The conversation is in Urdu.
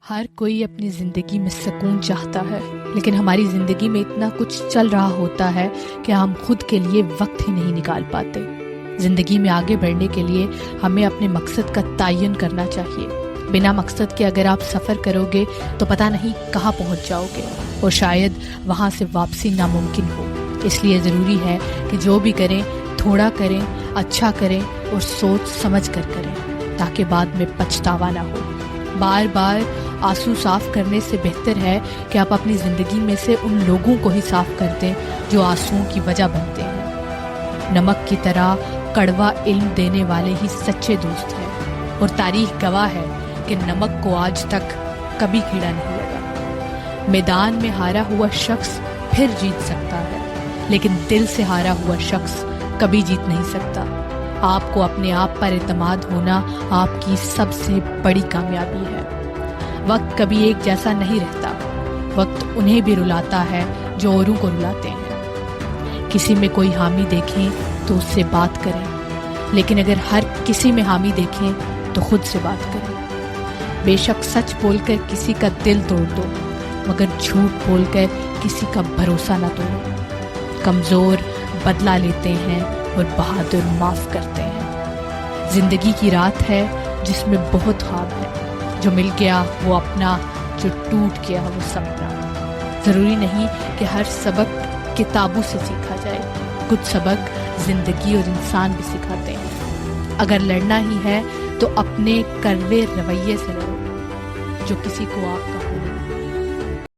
ہر کوئی اپنی زندگی میں سکون چاہتا ہے، لیکن ہماری زندگی میں اتنا کچھ چل رہا ہوتا ہے کہ ہم خود کے لیے وقت ہی نہیں نکال پاتے۔ زندگی میں آگے بڑھنے کے لیے ہمیں اپنے مقصد کا تعین کرنا چاہیے۔ بنا مقصد کے اگر آپ سفر کرو گے تو پتہ نہیں کہاں پہنچ جاؤ گے، اور شاید وہاں سے واپسی ناممکن ہو۔ اس لیے ضروری ہے کہ جو بھی کریں تھوڑا کریں، اچھا کریں اور سوچ سمجھ کر کریں، تاکہ بعد میں پچھتاوا نہ ہو۔ بار بار آنسو صاف کرنے سے بہتر ہے کہ آپ اپنی زندگی میں سے ان لوگوں کو ہی صاف کر دیں جو آنسوؤں کی وجہ بنتے ہیں۔ نمک کی طرح کڑوا علم دینے والے ہی سچے دوست ہیں، اور تاریخ گواہ ہے کہ نمک کو آج تک کبھی کیڑا نہیں لگا۔ میدان میں ہارا ہوا شخص پھر جیت سکتا ہے، لیکن دل سے ہارا ہوا شخص کبھی جیت نہیں سکتا۔ آپ کو اپنے آپ پر اعتماد ہونا آپ کی سب سے بڑی کامیابی ہے۔ وقت کبھی ایک جیسا نہیں رہتا، وقت انہیں بھی رلاتا ہے جو اوروں کو رلاتے ہیں۔ کسی میں کوئی حامی دیکھیں تو اس سے بات کریں، لیکن اگر ہر کسی میں حامی دیکھیں تو خود سے بات کریں۔ بے شک سچ بول کر کسی کا دل توڑ دو، مگر جھوٹ بول کر کسی کا بھروسہ نہ توڑو۔ کمزور بدلہ لیتے ہیں اور بہادر معاف کرتے ہیں۔ زندگی کی رات ہے جس میں بہت خواب ہے، جو مل گیا وہ اپنا، جو ٹوٹ گیا وہ سپنا۔ ضروری نہیں کہ ہر سبق کتابوں سے سیکھا جائے، کچھ سبق زندگی اور انسان بھی سکھاتے ہیں۔ اگر لڑنا ہی ہے تو اپنے کڑوے رویے سے لڑو، جو کسی کو آپ کا